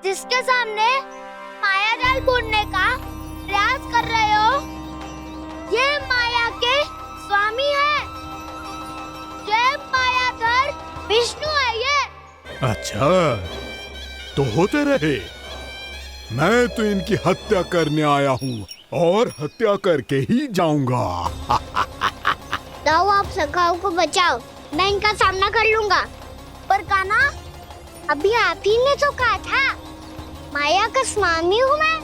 जिसके सामने माया जाल बुनने का प्रयास कर रहे हो, ये माया के स्वामी है। ये मायाधर विष्णु है ये। अच्छा, तो होते रहे। मैं तो इनकी हत्या करने आया हूँ और हत्या करके ही जाऊंगा। जाओ, आप सखाओ को बचाओ, मैं इनका सामना कर लूंगा। पर कान्हा, अभी आप ही ने तो कहा था माया का स्वामी हूँ मैं।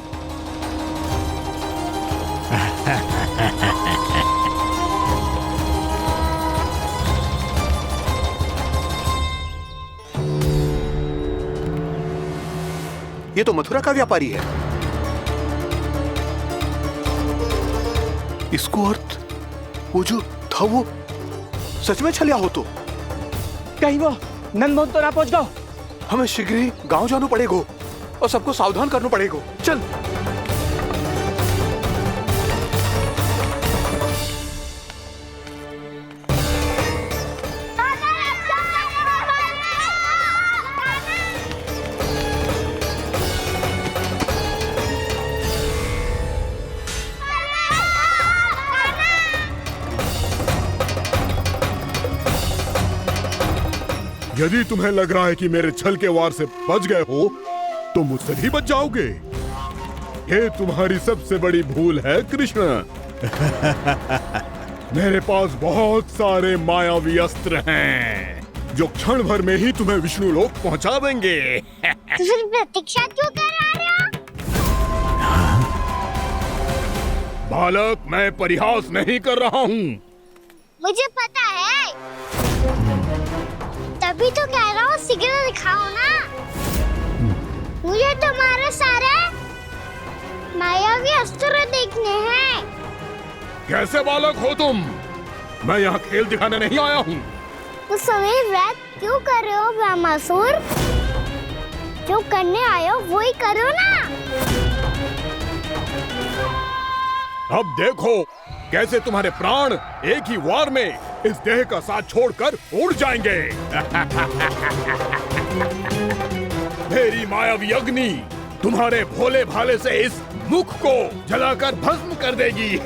ये तो मथुरा का व्यापारी है। इसको अर्थ वो जो था वो सच में छलिया हो तो कहीं वो नंदमोहन तो ना पहुंच गओ। हमें शीघ्र ही गांव जाना पड़ेगा और सबको सावधान करना पड़ेगा। चल। यदि तुम्हें लग रहा है कि मेरे छल के वार से बच गए हो, तो मुझसे भी बच जाओगे। ये तुम्हारी सबसे बड़ी भूल है कृष्ण। मेरे पास बहुत सारे मायावी अस्त्र हैं, जो क्षण भर में ही तुम्हें विष्णु लोक पहुंचा देंगे। तो फिर प्रतीक्षा क्यों कर रहे हो? बालक, मैं परिहास नहीं कर रहा हूँ। मुझे पता है, तभी तो कह रहा हूँ शीघ्र दिखाओ ना। मुझे तुम्हारे सारे मायावी अस्त्र देखने हैं। कैसे बालक हो तुम? मैं यहाँ खेल दिखाने नहीं आया हूँ। उस समय व्रत क्यों कर रहे हो ब्रह्मासुर? जो करने आए हो वही करो ना। अब देखो कैसे तुम्हारे प्राण एक ही वार में इस देह का साथ छोड़कर उड़ जाएंगे। मेरी मायावी अग्नि तुम्हारे भोले भाले से इस मुख को जलाकर भस्म कर देगी।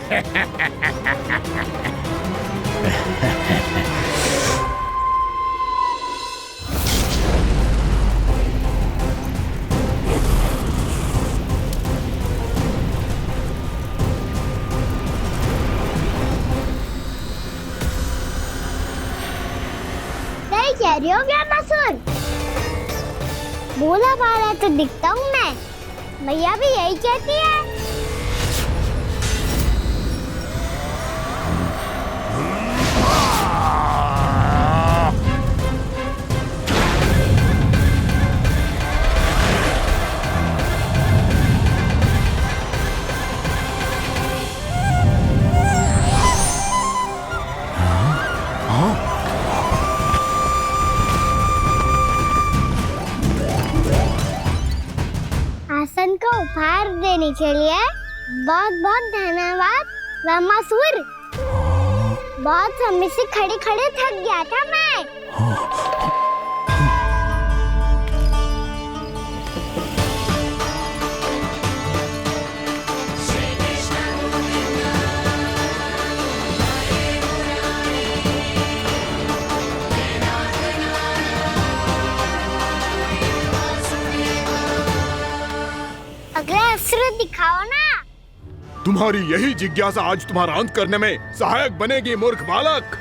नहीं कह रही हो ब्रह्मासुर? भोला भाला तो दिखता हूँ मैं। मैया भी यही कहती है। आसन को उपहार देने के लिए बहुत बहुत धन्यवाद ब्रह्मासुर। बहुत समय से खड़े खड़े थक गया था मैं। अगला अस्त्र दिखाओ ना। तुम्हारी यही जिज्ञासा आज तुम्हारा अंत करने में सहायक बनेगी मूर्ख बालक।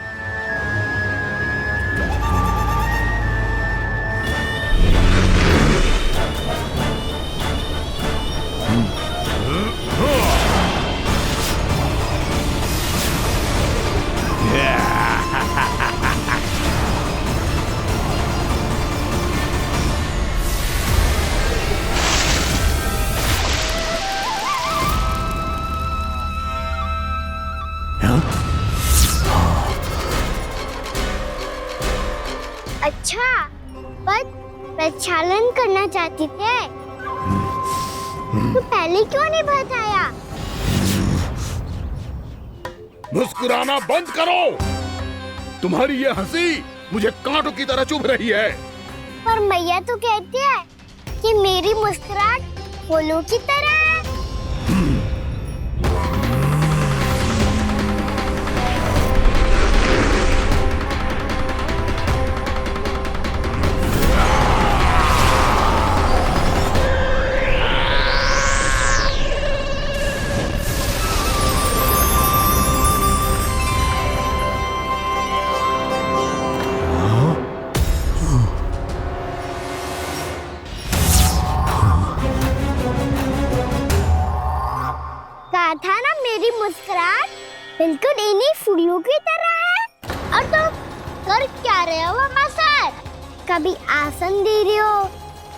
अच्छा, पर प्रक्षालन करना चाहती थे तो पहले क्यों नहीं बताया? मुस्कुराना बंद करो। तुम्हारी ये हंसी मुझे कांटों की तरह चुभ रही है। पर मैया तो कहती है कि मेरी मुस्कुराहट फूलों की तरह है। कहा था ना मेरी मुस्कुराहट बिल्कुल इन्हीं फूलों की तरह है। और तुम कर क्या रहे हो वहाँ सर? कभी आसन दे रहे हो,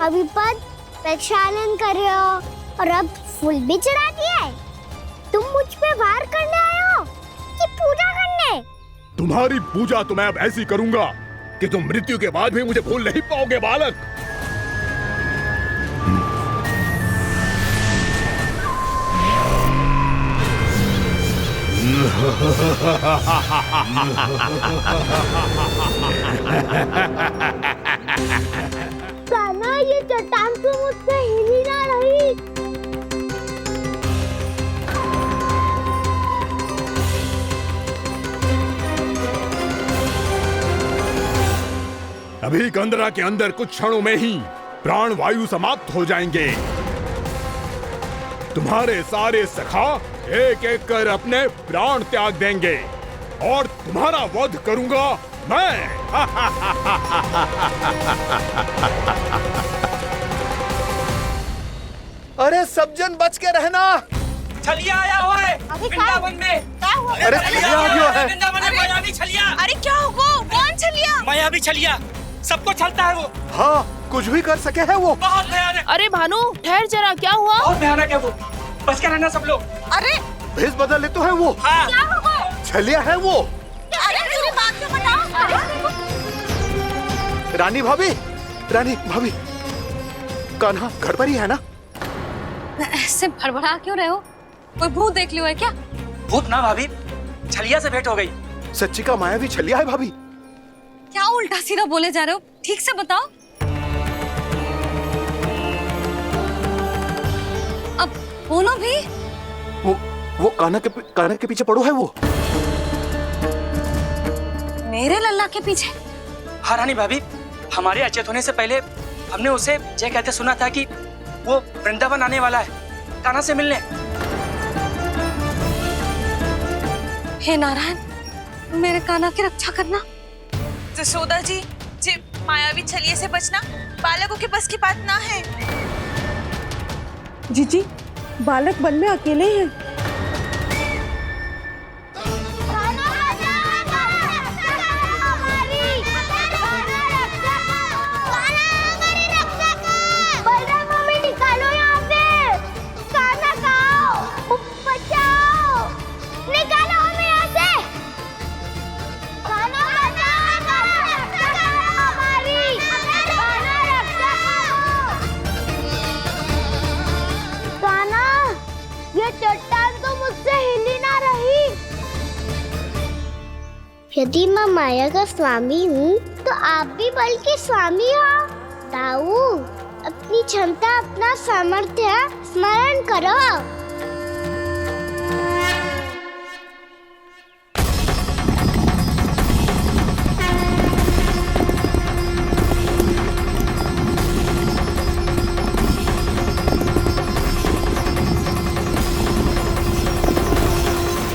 कभी पद प्रक्षालन कर रहे हो और अब फूल भी चढ़ा दिया है। तुम मुझ पे वार करने आए हो कि पूजा करने? तुम्हारी पूजा तो मैं अब ऐसी करूंगा कि तुम मृत्यु के बाद भी मुझे भूल नहीं पाओगे बालक। कान्हा, ये चट्टान तो मुझसे हिल ही ना रही। अभी कंदरा के अंदर कुछ क्षणों में ही प्राण वायु समाप्त हो जाएंगे। तुम्हारे सारे सखा एक एक कर अपने प्राण त्याग देंगे और तुम्हारा वध करूंगा मैं। अरे सब जन बच के रहना। छलिया आया हुआ है वृंदावन में। अरे छलिया आ गया है। वृंदावन में मायावी छलिया। अरे क्या हुआ? कौन छलिया? मायावी छलिया सबको छलता है वो। हाँ, कुछ भी कर सके है वो। बहुत भयानक। अरे भानु, ठहर जरा, क्या हुआ? बहुत भयानक है वो, बच के रहना सब लोग। अरे भेष बदल ले तो है वो। हाँ। क्या हुआ? छलिया है वो। अरे मेरी बात तो बताओ। रानी भाभी, रानी भाभी, कान्हा घर पर ही है ना? ऐसे भड़बड़ा क्यों रहे हो? कोई भूत देख लियो है क्या? भूत ना भाभी, छलिया से भेंट हो गई। सच्ची का मायावी छलिया है भाभी। क्या उल्टा सीधा बोले जा रहे हो? ठीक से बताओ। अब बोलो भी। वो कान्हा के पीछे पड़ो है वो। मेरे लल्ला के पीछे? हाँ रानी भाभी, हमारे अचेत होने से पहले हमने उसे ये कहते सुना था कि वो वृंदावन आने वाला है कान्हा से मिलने। हे नारायण, मेरे कान्हा की रक्षा करना। जसोदा जी, मायावी छलिए से बचना बालकों के बस की बात ना है। जीजी, बालक वन में अकेले हैं। चट्टान तो मुझसे हिल ही ना रही। यदि मैं माया का स्वामी हूँ तो आप भी बल के स्वामी हो। ताऊ, अपनी क्षमता, अपना सामर्थ्य स्मरण करो।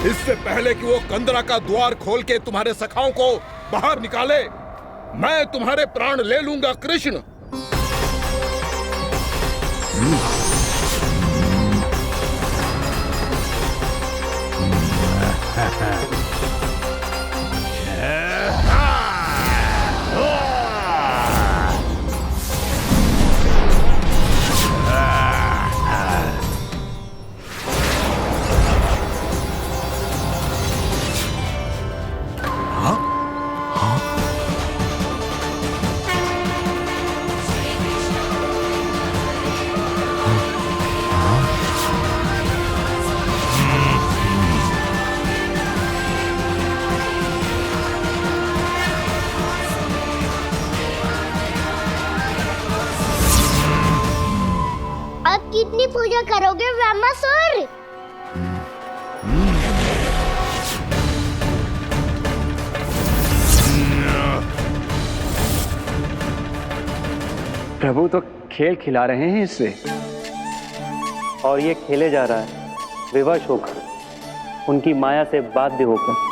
इससे पहले कि वो कंदरा का द्वार खोल के तुम्हारे सखाओं को बाहर निकाले, मैं तुम्हारे प्राण ले लूंगा कृष्ण। अब कितनी पूजा करोगे ब्रह्मासुर? प्रभु तो खेल खिला रहे हैं इससे, और ये खेले जा रहा है विवश होकर, उनकी माया से बाध्य होकर।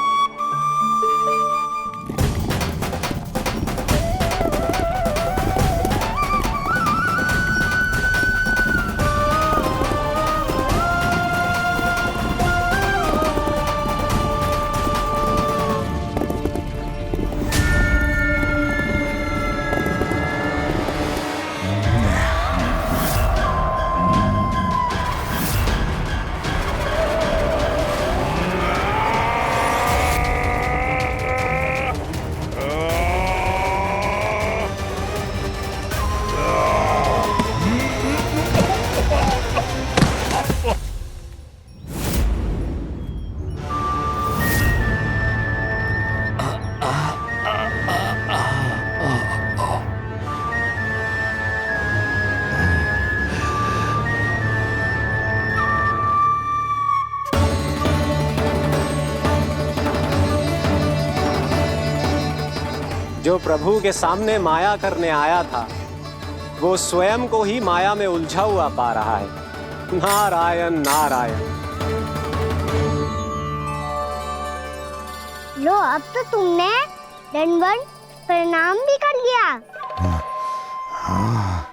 जो प्रभु के सामने माया करने आया था, वो स्वयं को ही माया में उलझा हुआ पा रहा है। नारायण नारायण। लो, अब तो तुमने दंडवत प्रणाम भी कर लिया,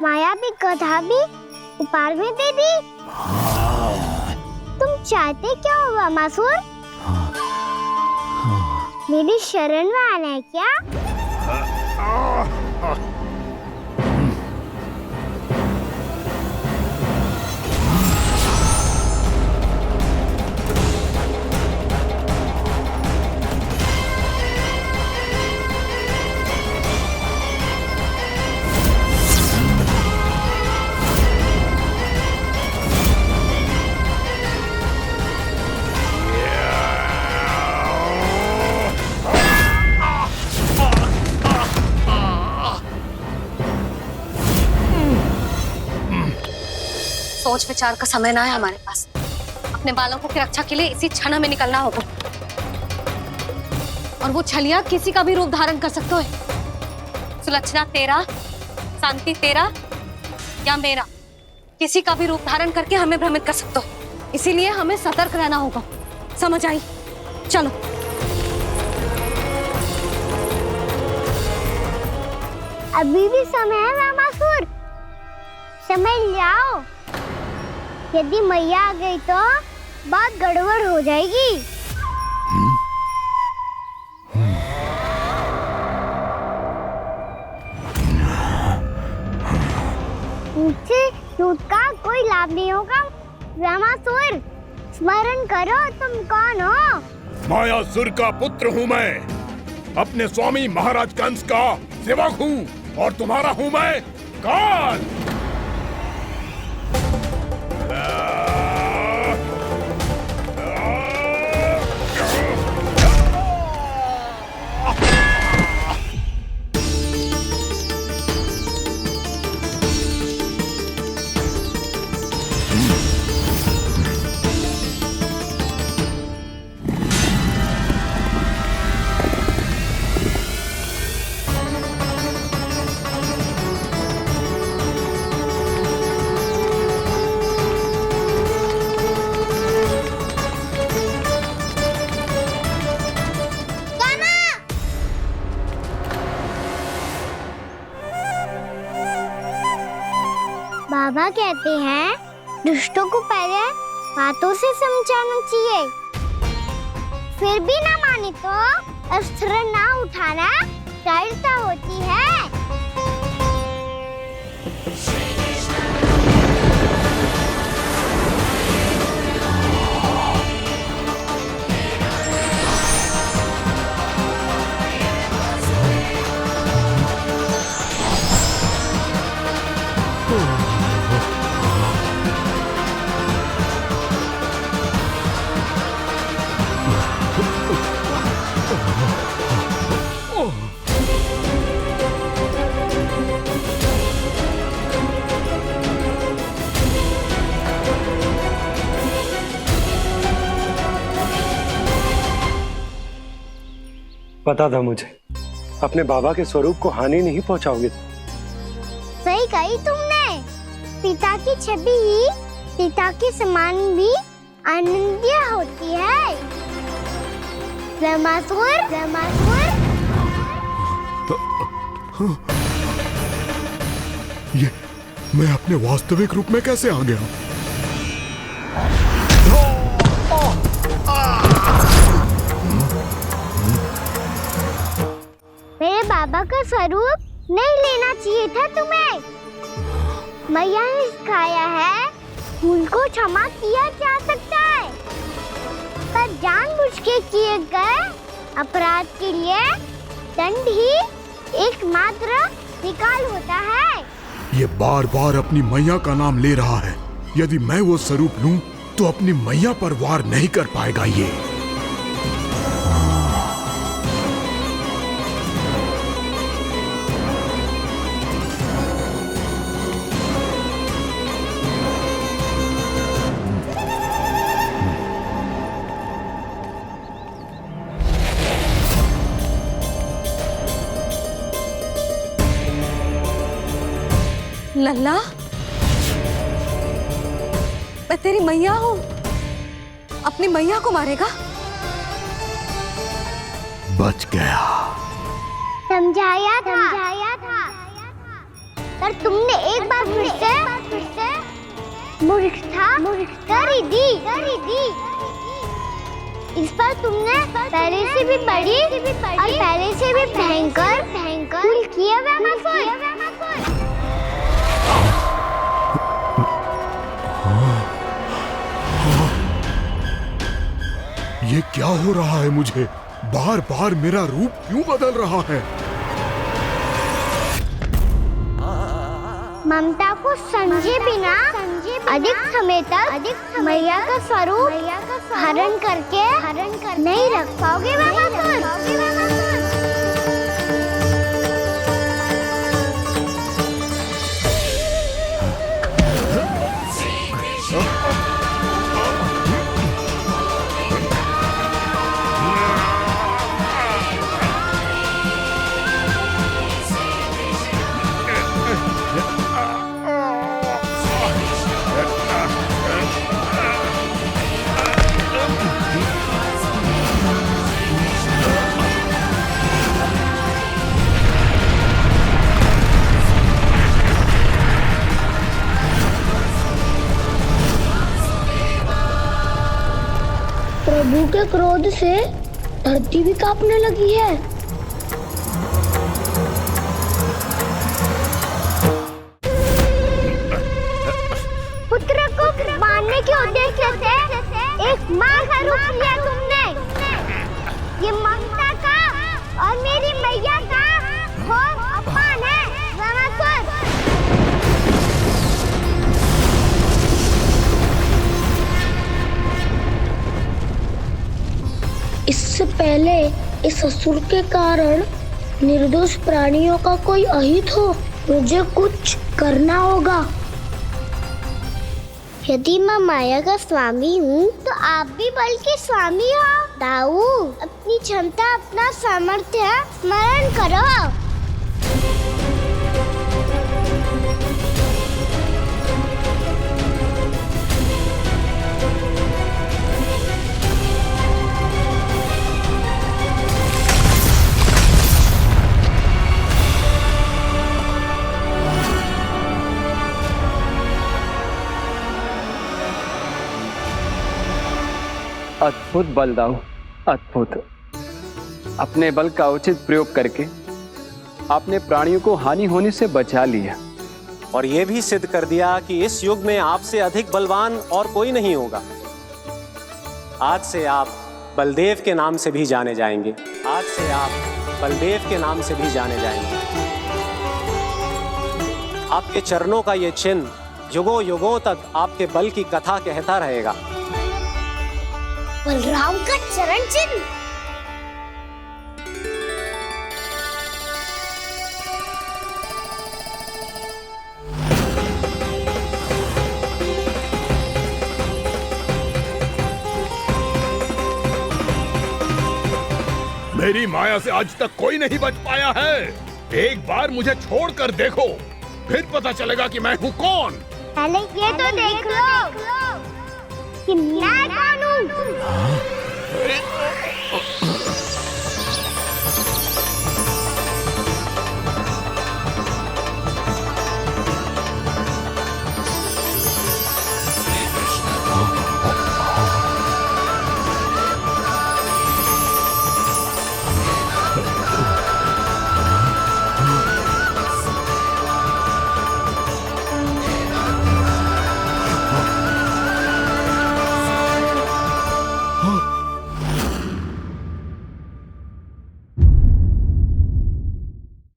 माया भी कथा भी उपहार में दे दी। तुम चाहते क्या हो ब्रह्मासुर? मेरी शरण में आना है क्या? सोच विचार का समय ना है हमारे पास। अपने बालकों की रक्षा के लिए इसी क्षण हमें निकलना होगा, और वो छलिया किसी का भी रूप धारण कर सकते है। सुलक्षणा तेरा, शांति तेरा या मेरा, किसी का भी रूप धारण करके हमें भ्रमित कर सकते हो। इसीलिए हमें सतर्क रहना होगा। समझ आई? चलो। अभी भी समय है ब्रह्मासुर, समझ जाओ। यदि मैया आ गई तो बात गड़बड़ हो जाएगी। मुझसे झूठ का कोई लाभ नहीं होगा। ब्रह्मासुर, स्मरण करो तुम कौन हो। मायासुर का पुत्र हूँ मैं, अपने स्वामी महाराज कंस का सेवक हूँ, और तुम्हारा हूँ मैं काल। बाबा कहते हैं दुष्टों को पहले बातों से समझाना चाहिए, फिर भी ना माने तो अस्त्र ना उठाना दृढ़ता होती है। पता था मुझे, अपने बाबा के स्वरूप को हानि नहीं पहुंचाओगे। सही कही तुमने। पिता की छवि ही पिता के समान भी आनंदीय होती है। ब्रह्मासुर, ब्रह्मासुर। ये मैं अपने वास्तविक रूप में कैसे आ गया? मेरे बाबा का स्वरूप नहीं लेना चाहिए था तुम्हें। मैया ने सिखाया है भूल को क्षमा किया जा सकता है, पर जानबूझ के किए गए अपराध के लिए दंड ही एकमात्र निकाल होता है। ये बार बार अपनी मैया का नाम ले रहा है। यदि मैं वो स्वरूप लूं तो अपनी मैया पर वार नहीं कर पाएगा ये। लल्ला, मैं तेरी मैया हूँ, अपनी मैया को मारेगा? बच गया। समझाया था, पर तुमने एक बार फिर से मूर्खता कर ही दी। इस पर तुमने पहले से भी बड़ी और पहले से भी भयंकर भूल किया ब्रह्मासुर। ये क्या हो रहा है मुझे? बार बार मेरा रूप क्यों बदल रहा है? ममता को समझे बिना अधिक समय तक मैया का स्वरूप हरण करके नहीं रख पाओगे ब्रह्मासुर। प्रभु के क्रोध से धरती भी कांपने लगी है। पुत्र को मारने के उद्देश्य से एक माँ का रूप लिया तुमने। ये ममता का और मेरी मैया का घोर अपमान है ब्रह्मासुर। इससे पहले इस असुर के कारण निर्दोष प्राणियों का कोई अहित हो, मुझे कुछ करना होगा। यदि मैं माया का स्वामी हूँ तो आप भी बल के स्वामी हो। दाऊ, अपनी क्षमता, अपना सामर्थ्य स्मरण करो। अद्भुत बल दाऊ, अद्भुत। अपने बल का उचित प्रयोग करके आपने प्राणियों को हानि होने से बचा लिया और ये भी सिद्ध कर दिया कि इस युग में आपसे अधिक बलवान और कोई नहीं होगा। आज से आप बलदेव के नाम से भी जाने जाएंगे। आज से आप बलदेव के नाम से भी जाने जाएंगे। आपके चरणों का ये चिन्ह युगों युगों तक आपके बल की कथा कहता रहेगा। बलराम का चरण चिन्ह। मेरी माया से आज तक कोई नहीं बच पाया है। एक बार मुझे छोड़कर देखो, फिर पता चलेगा कि मैं हूँ कौन। पहले ये तो देख लो कि मैं कौन हूँ।